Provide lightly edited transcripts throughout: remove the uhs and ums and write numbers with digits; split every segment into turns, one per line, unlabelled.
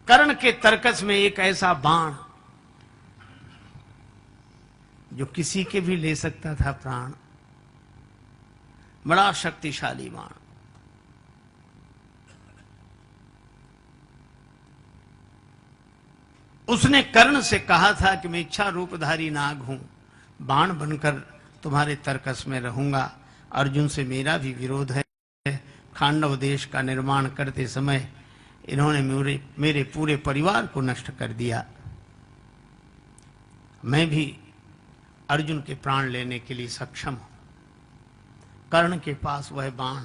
कर्ण के तरकस में एक ऐसा बाण जो किसी के भी ले सकता था प्राण, बड़ा शक्तिशाली बाण। उसने कर्ण से कहा था कि मैं इच्छा रूपधारी नाग हूं, बाण बनकर तुम्हारे तरकस में रहूंगा। अर्जुन से मेरा भी विरोध है। खांडव देश का निर्माण करते समय इन्होंने मेरे पूरे परिवार को नष्ट कर दिया। मैं भी अर्जुन के प्राण लेने के लिए सक्षम हूं। कर्ण के पास वह बाण,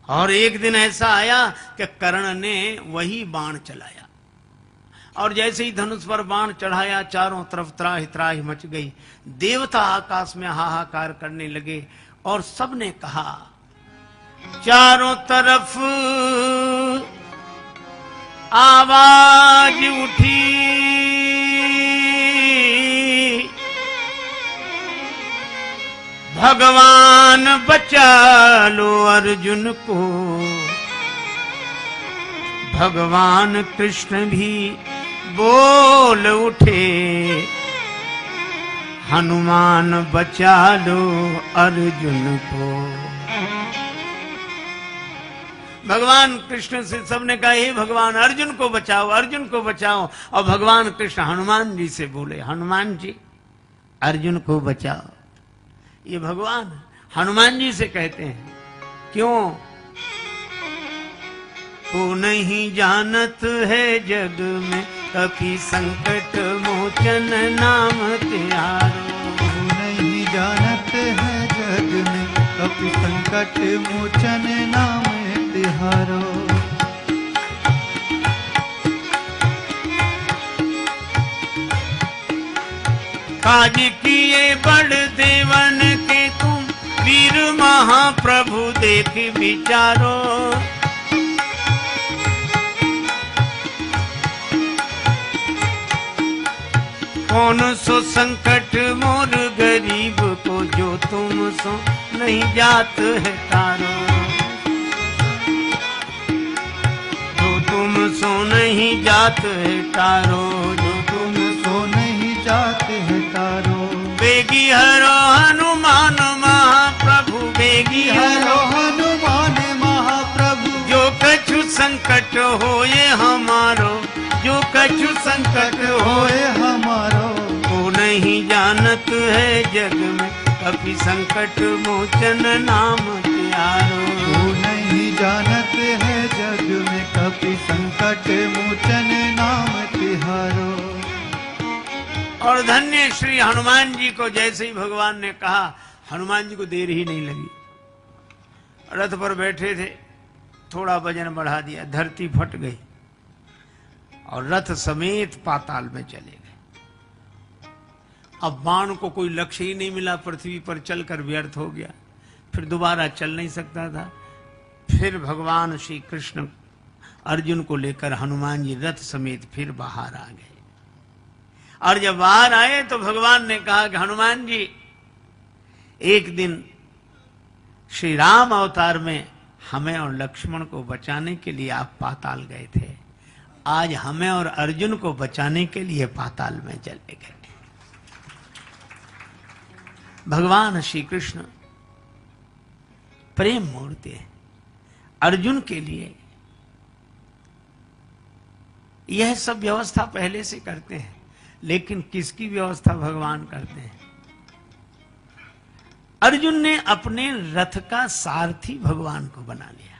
और एक दिन ऐसा आया कि कर्ण ने वही बाण चलाया, और जैसे ही धनुष पर बाण चढ़ाया चारों तरफ त्राहि त्राहि मच गई। देवता आकाश में हाहाकार करने लगे और सबने कहा, चारों तरफ आवाज उठी, भगवान बचा लो अर्जुन को। भगवान कृष्ण भी बोल उठे, हनुमान बचा लो अर्जुन को। भगवान कृष्ण से सबने कहा, हे भगवान अर्जुन को बचाओ, अर्जुन को बचाओ। और भगवान कृष्ण हनुमान जी से बोले, हनुमान जी अर्जुन को बचाओ। ये भगवान हनुमान जी से कहते हैं, क्यों? को नहीं जानत है जग में कभी संकट मोचन नाम त्यारो।
नहीं जानत है जग में कभी संकट मोचन नाम तिहारो।
काज किए बड़ देवन के तुम वीर महाप्रभु देख विचारो। कौन सो संकट मोर गरीब को, जो तुम सो नहीं जात है तारो। जो तुम सो नहीं जात है तारो, जो
तुम सो नहीं जाते है तारो।
बेगी हरो हनुमान महाप्रभु, बेगी
हरो हनुमान महाप्रभु।
जो कछु संकट होए हमारो, जो कछु संकट
होए हमारो।
को नहीं जानत है जग में कभी संकट मोचन नाम त्यारो।
को नहीं जानत है जग में कभी संकट मोचन नाम तिहारो।
और धन्य श्री हनुमान जी को जैसे ही भगवान ने कहा, हनुमान जी को देर ही नहीं लगी। रथ पर बैठे थे, थोड़ा वजन बढ़ा दिया, धरती फट गई और रथ समेत पाताल में चले गए। अब बाण को कोई लक्ष्य ही नहीं मिला, पृथ्वी पर चलकर व्यर्थ हो गया, फिर दोबारा चल नहीं सकता था। फिर भगवान श्री कृष्ण अर्जुन को लेकर हनुमान जी रथ समेत फिर बाहर आ गए। और जब बाहर आए तो भगवान ने कहा कि हनुमान जी, एक दिन श्री राम अवतार में हमें और लक्ष्मण को बचाने के लिए आप पाताल गए थे, आज हमें और अर्जुन को बचाने के लिए पाताल में चले गए। भगवान श्री कृष्ण प्रेम मूर्ति है। अर्जुन के लिए यह सब व्यवस्था पहले से करते हैं, लेकिन किसकी व्यवस्था भगवान करते हैं? अर्जुन ने अपने रथ का सारथी भगवान को बना लिया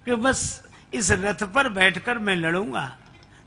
कि बस इस रथ पर बैठकर मैं लड़ूंगा,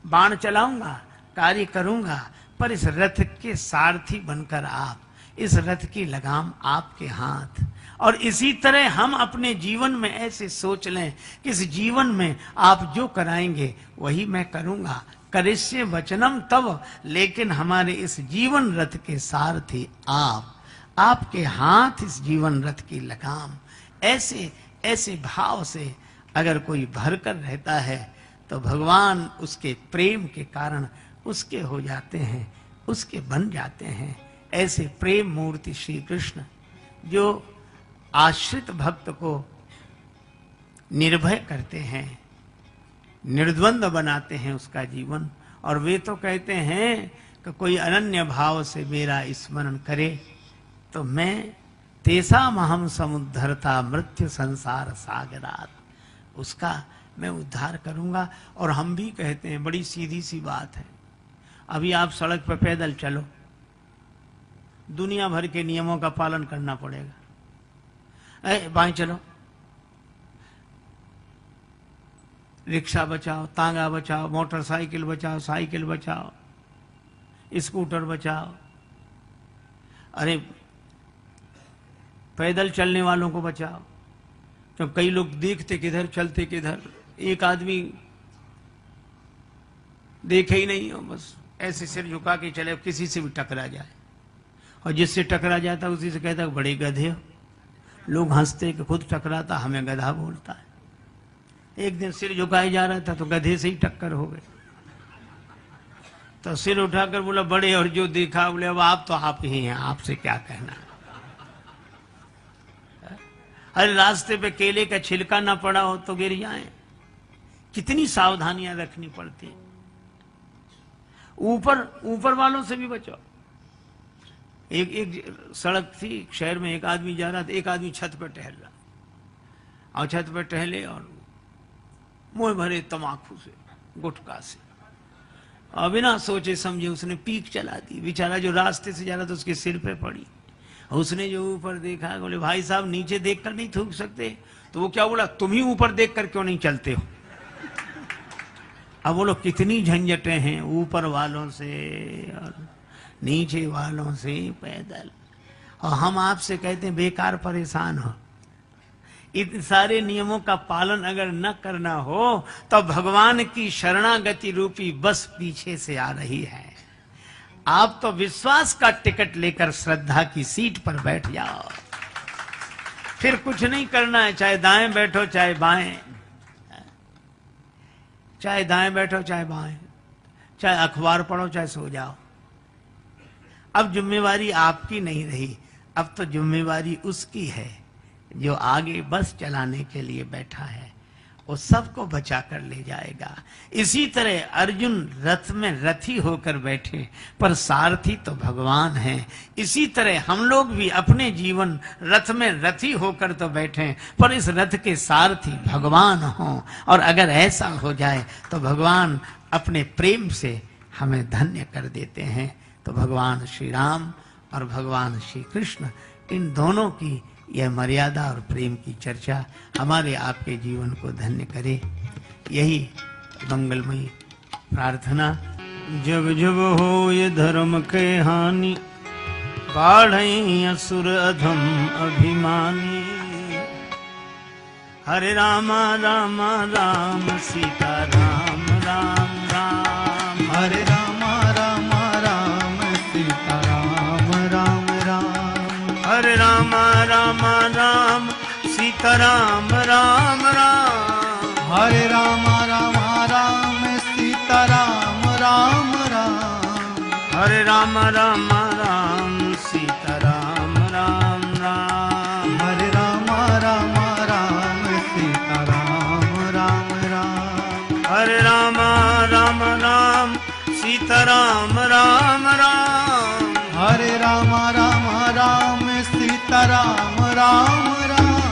बाण चलाऊंगा, कार्य करूंगा, पर इस रथ के सारथी बनकर आप, इस रथ की लगाम आपके हाथ। और इसी तरह हम अपने जीवन में ऐसे सोच लें कि इस जीवन में आप जो कराएंगे वही मैं करूंगा, करिष्ये वचनम तव। लेकिन हमारे इस जीवन रथ के सारथी आप, आपके हाथ इस जीवन रथ की लगाम। ऐसे ऐसे भाव से अगर कोई भरकर रहता है तो भगवान उसके प्रेम के कारण उसके हो जाते हैं, उसके बन जाते हैं। ऐसे प्रेम मूर्ति श्री कृष्ण जो आश्रित भक्त को निर्भय करते हैं, निर्द्वंद बनाते हैं उसका जीवन। और वे तो कहते हैं कि कोई अनन्य भाव से मेरा स्मरण करे तो मैं तेसा महम समुद्धरता मृत्यु संसार सागरात, उसका मैं उद्धार करूंगा। और हम भी कहते हैं, बड़ी सीधी सी बात है, अभी आप सड़क पर पैदल चलो, दुनिया भर के नियमों का पालन करना पड़ेगा। बाएं चलो, रिक्शा बचाओ, तांगा बचाओ, मोटरसाइकिल बचाओ, साइकिल बचाओ, स्कूटर बचाओ, अरे पैदल चलने वालों को बचाओ। तो कई लोग देखते किधर चलते किधर, एक आदमी देखे ही नहीं हो, बस ऐसे सिर झुका के चले, किसी से भी टकरा जाए, और जिससे टकरा जाता उसी से कहता बड़े गधे हो। लोग हंसते कि खुद टकराता हमें गधा बोलता है। एक दिन सिर झुकाए जा रहा था तो गधे से ही टक्कर हो गई, तो सिर उठाकर बोला बड़े, और जो देखा बोले अब आप तो आप ही हैं, आपसे क्या कहना। अरे रास्ते पे केले का छिलका ना पड़ा हो तो गिर जाए, कितनी सावधानियां रखनी पड़ती। ऊपर वालों से भी बचो। एक सड़क थी शहर में, एक आदमी जा रहा था, एक आदमी छत पर टहल रहा, और छत पर टहले और मुंह भरे तमाकू से, गुटखा से, और बिना सोचे समझे उसने पीक चला दी। बेचारा जो रास्ते से जा रहा था उसके सिर पे पड़ी। उसने जो ऊपर देखा, बोले भाई साहब नीचे देखकर नहीं थूक सकते? तो वो क्या बोला, तुम ही ऊपर देखकर क्यों नहीं चलते हो? अब बोलो कितनी झंझटें हैं ऊपर वालों से और नीचे वालों से पैदल, और हम आपसे कहते हैं बेकार परेशान हो। इन सारे नियमों का पालन अगर न करना हो तो भगवान की शरणागति रूपी बस पीछे से आ रही है। आप तो विश्वास का टिकट लेकर श्रद्धा की सीट पर बैठ जाओ, फिर कुछ नहीं करना है, चाहे दाएं बैठो चाहे बाएं, चाहे दाएं बैठो चाहे बाएं, चाहे अखबार पढ़ो चाहे सो जाओ। अब जिम्मेवारी आपकी नहीं रही, अब तो जिम्मेवारी उसकी है जो आगे बस चलाने के लिए बैठा है, वो सबको बचा कर ले जाएगा। इसी तरह अर्जुन रथ में रथी होकर बैठे, पर सारथी तो भगवान है। इसी तरह हम लोग भी अपने जीवन रथ में रथी होकर तो बैठे, पर इस रथ के सारथी भगवान हों। और अगर ऐसा हो जाए तो भगवान अपने प्रेम से हमें धन्य कर देते हैं। तो भगवान श्री राम और भगवान श्री कृष्ण, इन दोनों की यह मर्यादा और प्रेम की चर्चा हमारे आपके जीवन को धन्य करे, यही मंगलमयी प्रार्थना। जब जब हो ये धर्म के हानि, बाढ़ई असुर अधम अभिमानी। हरे रामा रामा राम सीता राम राम राम,
हरे रामा रामा राम सीता राम राम राम,
हरे रामा रामा राम सीता राम राम राम,
हरे रामा रामा राम सीता राम राम राम,
हरे रामा रामा राम सीता राम राम राम,
हरे रामा रामा राम सीता राम राम राम,
हरे रामा रामा राम सीता राम राम राम,
हरे रामा रामा राम सीता राम राम राम,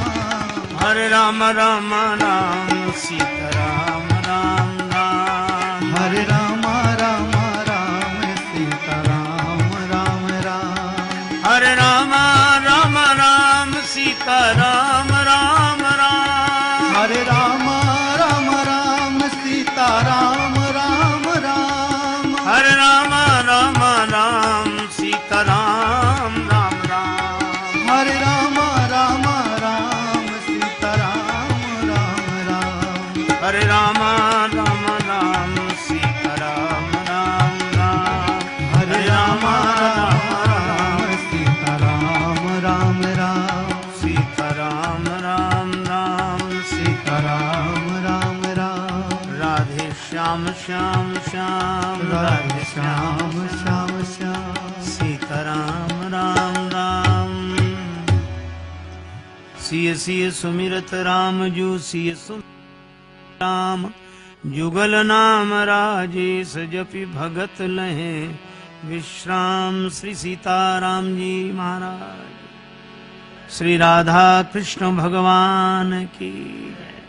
हरे रामा रामा राम सीता राम राम राम,
हरे रामा रामा राम सीता राम राम राम,
हरे रामा रामा राम सीता राम राम राम,
हरे रामा रामा राम सीता राम राम राम,
हरे रामा रामा राम सीता राम राम राम,
हरे रामा रामा राम सीता राम राम राम,
हरे रामा रामा राम सीता राम राम राम,
हरे रामा रामा राम सीता राम राम राम,
सीता राम राम राम
सीता राम राम राम,
राधे श्याम श्याम श्याम
राधे श्याम श्याम श्याम,
सीता राम राम राम। सिय सिय सुमिरत राम जू सिय सुमिरत राम, जुगल नाम राजेश जपि भगत लहे विश्राम। श्री सीताराम जी महाराज, श्री राधा कृष्ण भगवान की जय।